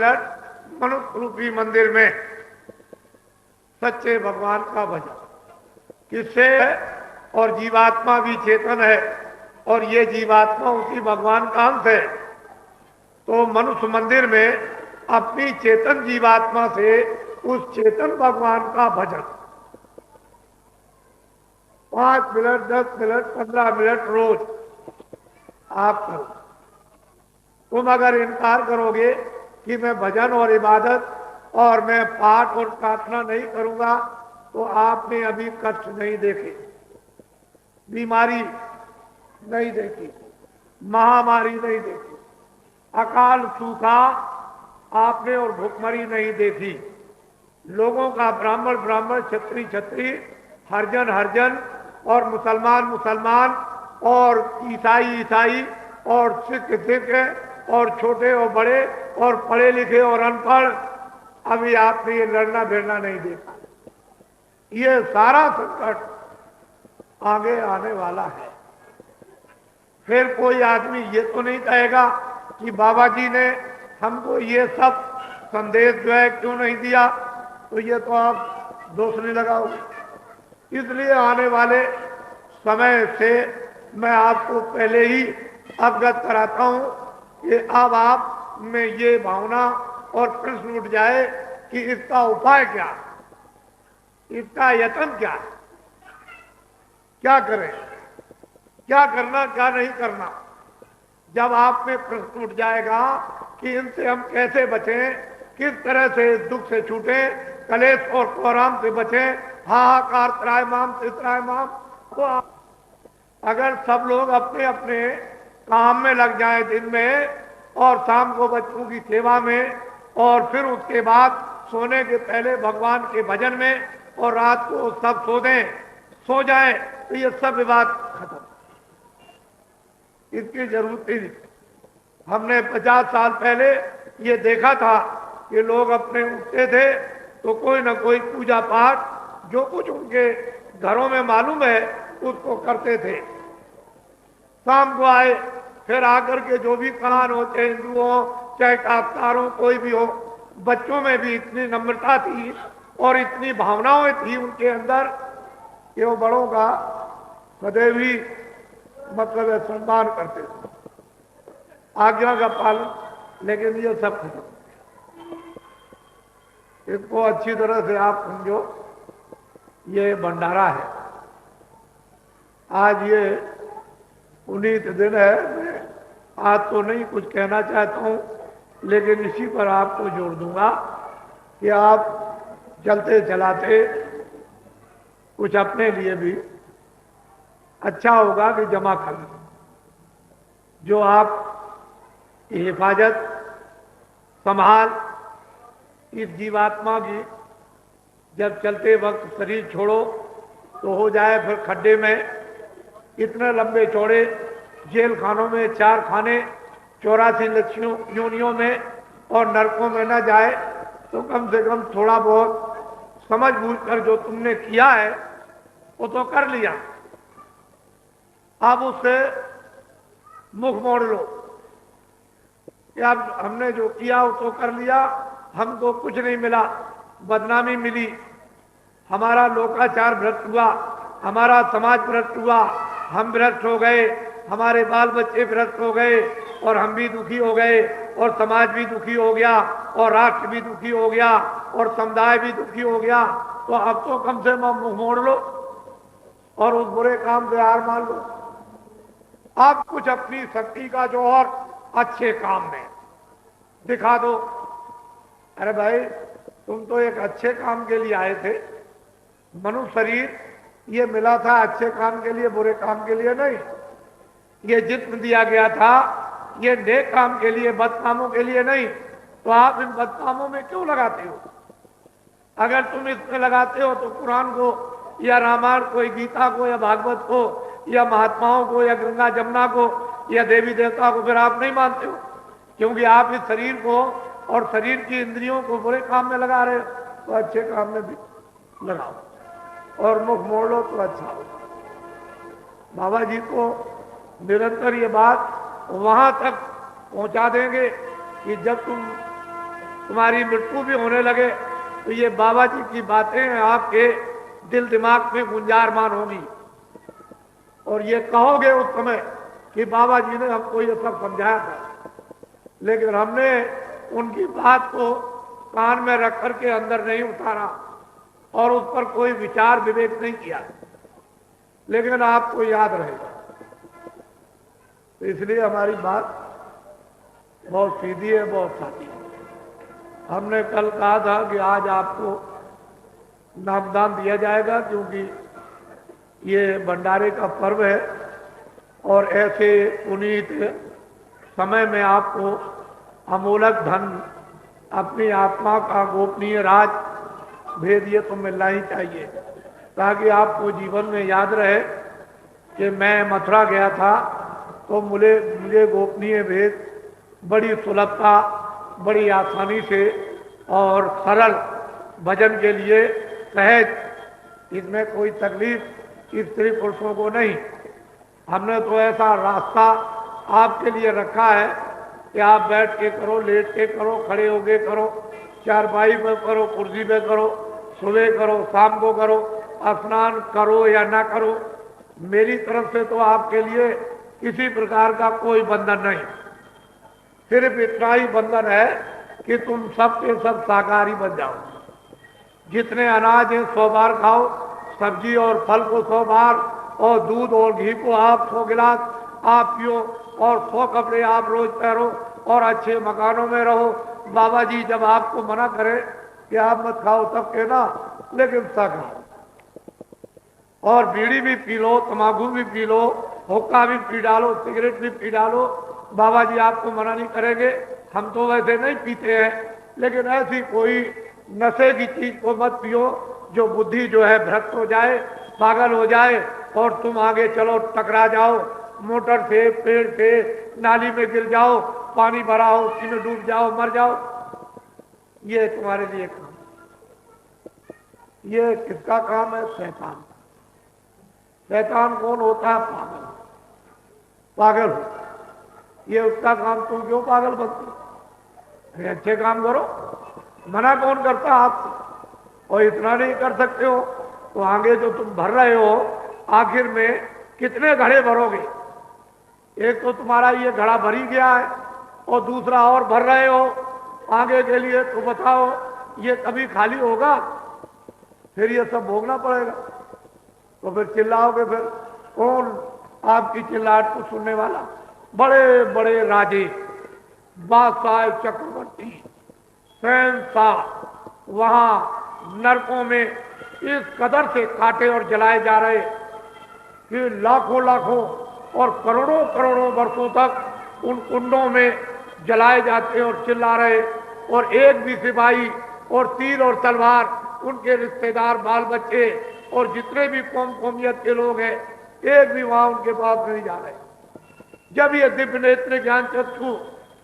मनुष्य रूपी मंदिर में सच्चे भगवान का भजन किससे है? और जीवात्मा भी चेतन है और ये जीवात्मा उसी भगवान का अंश है। तो मनुष्य मंदिर में अपनी चेतन जीवात्मा से उस चेतन भगवान का भजन 5 मिनट 10 मिनट 15 मिनट रोज आप करो। तुम अगर इनकार करोगे कि मैं भजन और इबादत और मैं पाठ और प्रार्थना नहीं करूंगा तो आपने अभी कष्ट नहीं देखे, बीमारी नहीं देखी, महामारी नहीं देखी, अकाल सूखा आपने और भुखमरी नहीं देखी, लोगों का ब्राह्मण ब्राह्मण क्षत्रिय क्षत्रिय हरिजन हरिजन और मुसलमान मुसलमान और ईसाई ईसाई और सिख सिख और छोटे और बड़े और पढ़े लिखे और अनपढ़, अभी आपने ये लड़ना भिड़ना नहीं देखा। ये सारा संकट आगे आने वाला है। फिर कोई आदमी ये तो नहीं कहेगा कि बाबा जी ने हमको ये सब संदेश जो है क्यों नहीं दिया, तो ये तो आप दोष नहीं लगाओगे। इसलिए आने वाले समय से मैं आपको पहले ही अवगत कराता हूं कि अब आप में ये भावना और प्रश्न उठ जाए कि इसका उपाय क्या, इसका यत्न क्या, क्या करें, क्या करना क्या नहीं करना। जब आप में प्रश्न उठ जाएगा कि इनसे हम कैसे बचें, किस तरह से दुख से छूटें, कलेश और कोराम से बचें, हाहाकार त्रायमाम से त्रायमाम, तो अगर सब लोग अपने अपने काम में लग जाएं दिन में और शाम को बच्चों की सेवा में और फिर उसके बाद सोने के पहले भगवान के भजन में और रात को सब सो जाए तो ये सब विवाद खत्म। इसकी जरूरत ही नहीं। हमने 50 साल पहले ये देखा था कि लोग अपने उठते थे तो कोई ना कोई पूजा पाठ जो कुछ उनके घरों में मालूम है उसको करते थे। शाम को आए फिर आकर के जो भी कान हो, चाहे हिंदू हो चाहे काफ्तार हो, कोई भी हो, बच्चों में भी इतनी नम्रता थी और इतनी भावनाएं थी उनके अंदर कि वो बड़ों का सदैव ही मतलब सम्मान करते थे, आज्ञा का पालन। लेकिन ये सब खत्म। इसको अच्छी तरह से आप समझो, ये भंडारा है। आज ये पुनीत दिन है। मैं आज तो नहीं कुछ कहना चाहता हूं, लेकिन इसी पर आपको जोड़ दूंगा कि आप चलते चलाते कुछ अपने लिए भी अच्छा होगा कि जमा कर लें, जो आप की हिफाजत संभाल इस जीवात्मा की जब चलते वक्त शरीर छोड़ो तो हो जाए फिर खड्डे में। इतने लंबे चौड़े जेल खानों में 4 खाने 84 लक्ष्यों योनियों में और नरकों में न जाए तो कम से कम थोड़ा बहुत समझ बूझ कर जो तुमने किया है वो तो कर लिया, अब उससे मुख मोड़ लो कि अब हमने जो किया वो तो कर लिया, हमको कुछ नहीं मिला, बदनामी मिली, हमारा लोकाचार भ्रष्ट हुआ, हमारा समाज भ्रष्ट हुआ, हम भ्रष्ट हो गए, हमारे बाल बच्चे भ्रष्ट हो गए और हम भी दुखी हो गए और समाज भी दुखी हो गया और राष्ट्र भी दुखी हो गया और समुदाय भी दुखी हो गया। तो अब तो कम से कम मुंह मोड़ लो और उस बुरे काम से हार मान लो। आप कुछ अपनी शक्ति का जो और अच्छे काम में दिखा दो। अरे भाई, तुम तो एक अच्छे काम के लिए आए थे। मनुष्य शरीर ये मिला था अच्छे काम के लिए, बुरे काम के लिए नहीं। ये जिस्म दिया गया था ये नेक काम के लिए, बद कामों के लिए नहीं। तो आप इन बद कामों में क्यों लगाते हो? अगर तुम इसमें लगाते हो तो कुरान को या रामायण को या गीता को या भागवत को या महात्माओं को या गंगा जमुना को या देवी देवता को फिर आप नहीं मानते हो, क्योंकि आप इस शरीर को और शरीर की इंद्रियों को बुरे काम में लगा रहे हो। तो अच्छे काम में भी लगाओ और मुख मोड़ लो तो अच्छा हो। बाबा जी को निरंतर ये बात वहां तक पहुंचा देंगे कि जब तुम तुम्हारी मृत्यु भी होने लगे तो ये बाबा जी की बातें आपके दिल दिमाग में गुंजारमान होंगी और ये कहोगे उस समय कि बाबा जी ने हमको ये सब समझाया था, लेकिन हमने उनकी बात को कान में रख करके अंदर नहीं उतारा और उस पर कोई विचार विवेक नहीं किया, लेकिन आपको याद रहेगा। तो इसलिए हमारी बात बहुत सीधी है, बहुत सादी है। हमने कल कहा था कि आज आपको नामदान दिया जाएगा, क्योंकि ये भंडारे का पर्व है और ऐसे पुनीत समय में आपको अमूलक धन, अपनी आत्मा का गोपनीय राज भेद ये तो मिलना ही चाहिए, ताकि आपको जीवन में याद रहे कि मैं मथुरा गया था तो मुझे गोपनीय भेद बड़ी सुलभता, बड़ी आसानी से और सरल भजन के लिए सहज, इसमें कोई तकलीफ स्त्री पुरुषों को नहीं। हमने तो ऐसा रास्ता आपके लिए रखा है कि आप बैठ के करो, लेट के करो, खड़े होके करो, चारपाई पे करो, कुर्सी पे करो, सुबह करो, शाम को करो, स्नान करो या ना करो, मेरी तरफ से तो आपके लिए किसी प्रकार का कोई बंधन नहीं। सिर्फ इतना ही बंधन है कि तुम सब के सब शाकाहारी बन जाओ। जितने अनाज हैं 100 बार खाओ, सब्जी और फल को 100 बार, और दूध और घी को आप 100 गिलास आप पियो, और 100 कपड़े आप रोज पहनो, और अच्छे मकानों में रहो। बाबा जी जब आपको मना करे कि आप मत खाओ तब कहना, लेकिन सा खाओ, और बीड़ी भी पी लो, तम्बाकू भी पी लो, हुक्का भी पी डालो, सिगरेट भी पी डालो, बाबा जी आपको मना नहीं करेंगे। हम तो वैसे नहीं पीते हैं, लेकिन ऐसी कोई नशे की चीज को मत पियो जो बुद्धि जो है भ्रष्ट हो जाए, पागल हो जाए, और तुम आगे चलो टकरा जाओ, मोटर से, पेड़ से, नाली में गिर जाओ, पानी भरा हो उसी में डूब जाओ, मर जाओ। ये तुम्हारे लिए काम, ये किसका काम है? शैतान का। शैतान कौन होता है? पागल। पागल हो, ये उसका काम। तुम क्यों पागल बनते? अच्छे काम करो। मना कौन करता आपसे? और इतना नहीं कर सकते हो तो आगे जो तुम भर रहे हो, आखिर में कितने घड़े भरोगे? एक तो तुम्हारा ये घड़ा भर ही गया है और दूसरा और भर रहे हो आगे के लिए, तो बताओ ये कभी खाली होगा? फिर ये सब भोगना पड़ेगा। तो फिर चिल्लाओगे, फिर कौन आपकी चिल्लाहट को सुनने वाला? बड़े बड़े राजे, बादशाह, चक्रवर्ती, शहंशाह, वहां नरकों में इस कदर से काटे और जलाए जा रहे कि लाखों लाखों और करोड़ों करोड़ों वर्षों तक उन कुंडों में जलाए जाते और चिल्ला रहे, और एक भी सिपाही और तीर और तलवार, उनके रिश्तेदार, बाल बच्चे और जितने भी कौमियत के लोग हैं, एक भी वहां उनके पास नहीं जा रहे। जब ये दिव्य नेत्र ज्ञान चक्षु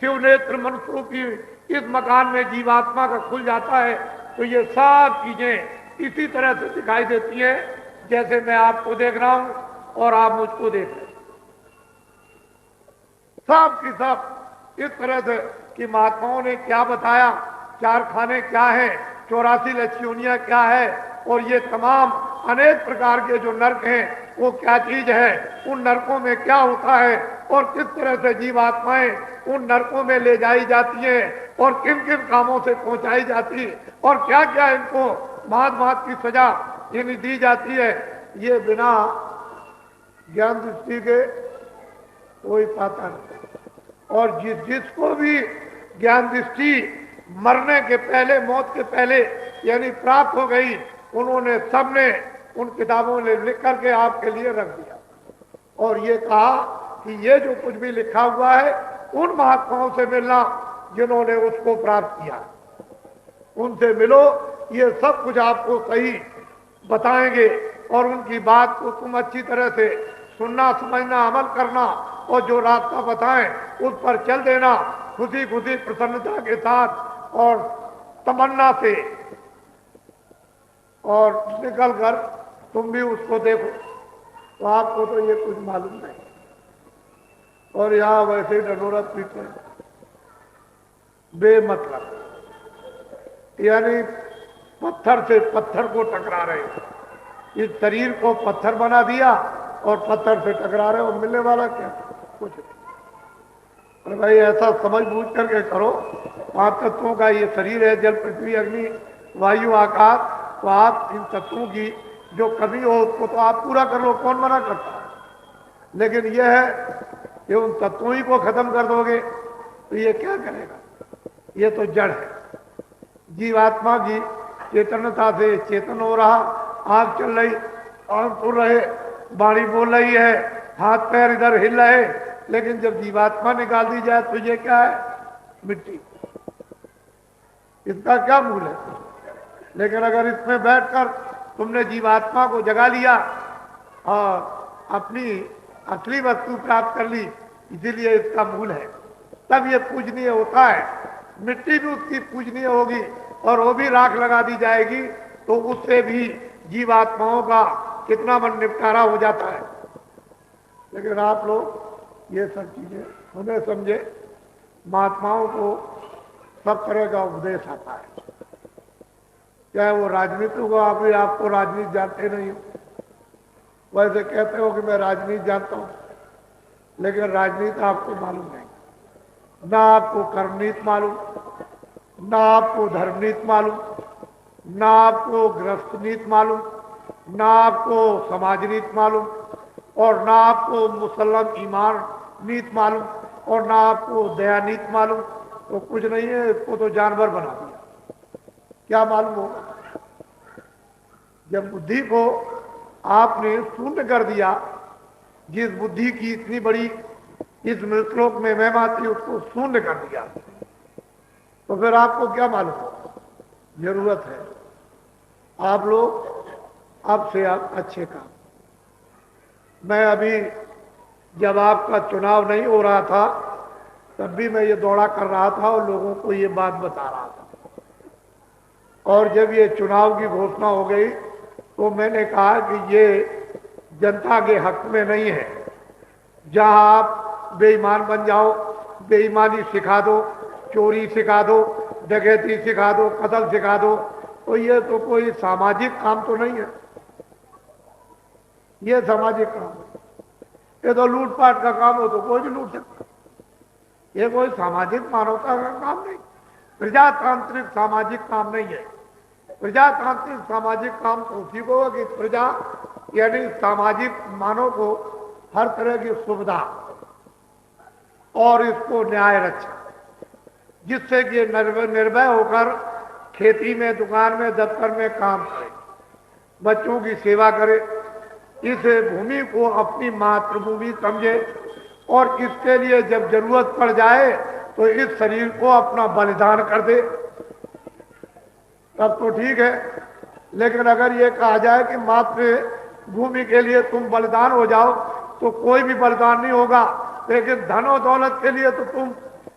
शिव नेत्र मनस्वरूपी इस मकान में जीवात्मा का खुल जाता है, तो ये सब चीजें इसी तरह से दिखाई देती हैं जैसे मैं आपको देख रहा हूं और आप मुझको देख रहे हैं। सब की सब इस तरह से कि महात्माओं ने क्या बताया, 4 खाने क्या है, 84 लक्ष्योनियां क्या है, और ये तमाम अनेक प्रकार के जो नरक हैं वो क्या चीज है, उन नरकों में क्या होता है, और किस तरह से जीवात्माएं उन नरकों में ले जाई जाती हैं, और किन किन कामों से पहुंचाई जाती, और क्या क्या इनको भांत भांत की सजा इन्हें दी जाती है, ये बिना ज्ञान दृष्टि के कोई पाता नहीं। और जिसको भी ज्ञान दृष्टि मरने के पहले, मौत के पहले यानी प्राप्त हो गई, उन्होंने सबने उन किताबों ने लिख करके आपके लिए रख दिया और ये कहा कि ये जो कुछ भी लिखा हुआ है उन महात्माओं से मिलना जिन्होंने उसको प्राप्त किया, उनसे मिलो, ये सब कुछ आपको सही बताएंगे, और उनकी बात को तुम अच्छी तरह से सुनना, समझना, अमल करना, और जो रास्ता बताएं उस पर चल देना, खुशी खुशी प्रसन्नता के साथ और तमन्ना से, और निकल कर तुम भी उसको देखो। तो आपको तो ये कुछ मालूम नहीं, और यहां वैसे डडोरा पीते हैं बेमतलब। यानी पत्थर से पत्थर को टकरा रहे हो। इस शरीर को पत्थर बना दिया और पत्थर से टकरा रहे हो, मिलने वाला क्या? कुछ नहीं। अरे भाई ऐसा समझ बूझ करके करो। 5 तत्वों का ये शरीर है, जल पृथ्वी अग्नि वायु आकाश। तो आप इन तत्वों की जो कमी हो उसको तो आप पूरा कर लो, कौन मना करता है? लेकिन यह है कि उन तत्वों ही को खत्म कर दोगे तो ये क्या करेगा? ये तो जड़ है। जीवात्मा की चेतनता से चेतन हो रहा, आंख चल रही, कान सुन रहे, वाणी बोल रही है, हाथ पैर इधर हिल रहे, लेकिन जब जीवात्मा निकाल दी जाए तो ये क्या है? मिट्टी। इसका क्या मूल है? लेकिन अगर इसमें बैठकर तुमने जीवात्मा को जगा लिया और अपनी असली वस्तु प्राप्त कर ली, इसीलिए इसका मूल है, तब ये पूजनीय होता है। मिट्टी भी उसकी पूजनीय होगी और वो भी राख लगा दी जाएगी तो उससे भी जीवात्माओं का कितना मन निपटारा हो जाता है। लेकिन आप लोग ये सब चीजें हमें समझे, महात्माओं को सब तरह का उपदेश आता है, चाहे वो राजनीति हो। अभी आपको राजनीति जानते नहीं हो, वैसे कहते हो कि मैं राजनीति जानता हूं, लेकिन राजनीति आपको मालूम नहीं, ना आपको कर्मनीति मालूम, ना आपको धर्मनीति मालूम, ना आपको गृहस्थ नीति मालूम, ना आपको समाज नीति मालूम, और ना आपको मुसलमान ईमान नीति मालूम, और ना आपको दया नीति मालूम। तो कुछ नहीं है, इसको तो जानवर बना दिया। क्या मालूम होगा? जब बुद्धि को आपने शून्य कर दिया, जिस बुद्धि की इतनी बड़ी इस श्लोक में महिमा थी उसको शून्य कर दिया, तो फिर आपको क्या मालूम होगा? जरूरत है आप लोग अब से आप अच्छे काम। मैं अभी जब आपका चुनाव नहीं हो रहा था तब भी मैं ये दौड़ा कर रहा था और लोगों को ये बात बता रहा था, और जब ये चुनाव की घोषणा हो गई तो मैंने कहा कि ये जनता के हक में नहीं है। जहां आप बेईमान बन जाओ, बेईमानी सिखा दो, चोरी सिखा दो, डकैती सिखा दो, कत्ल सिखा दो, तो ये तो कोई सामाजिक काम तो नहीं है। ये सामाजिक काम है, ये तो लूटपाट का काम हो तो कोई भी लूट सकता। ये कोई सामाजिक मानवता का काम नहीं, प्रजातांत्रिक सामाजिक काम नहीं है। प्रजातांत्रिक सामाजिक काम तो उसी को है कि प्रजा यानी सामाजिक मानव को हर तरह की सुविधा और इसको न्याय रक्षा, जिससे कि निर्भय होकर खेती में, दुकान में, दफ्तर में काम करे, बच्चों की सेवा करे, इस भूमि को अपनी मातृभूमि समझे, और इसके लिए जब जरूरत पड़ जाए तो इस शरीर को अपना बलिदान कर दे, तब तो ठीक है। लेकिन अगर ये कहा जाए कि मातृभूमि के लिए तुम बलिदान हो जाओ, तो कोई भी बलिदान नहीं होगा। लेकिन धन और दौलत के लिए तो तुम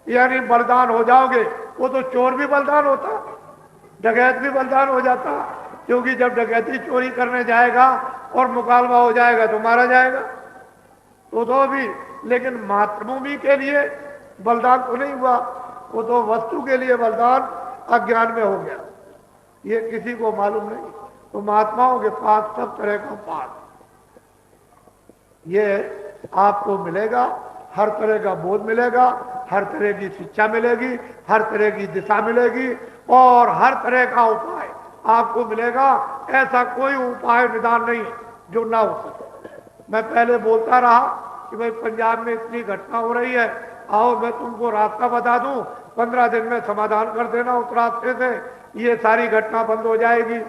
यानी बलिदान हो जाओगे। वो तो चोर भी बलिदान होता, डकैत भी बलिदान हो जाता, क्योंकि जब डकैती चोरी करने जाएगा और मुकालमा हो जाएगा तो मारा जाएगा, तो भी। लेकिन मातृभूमि के लिए बलिदान तो नहीं हुआ, वो तो वस्तु के लिए बलिदान अज्ञान में हो गया, ये किसी को मालूम नहीं। तो महात्माओं के पास सब तरह का पाठ ये आपको मिलेगा, हर तरह का बोध मिलेगा, हर तरह की शिक्षा मिलेगी, हर तरह की दिशा मिलेगी, और हर तरह का उपाय आपको मिलेगा। ऐसा कोई उपाय निदान नहीं जो ना हो सके। मैं पहले बोलता रहा कि भाई पंजाब में इतनी घटना हो रही है, आओ मैं तुमको रास्ता बता दूं, 15 दिन में समाधान कर देना उस रास्ते से, ये सारी घटना बंद हो जाएगी।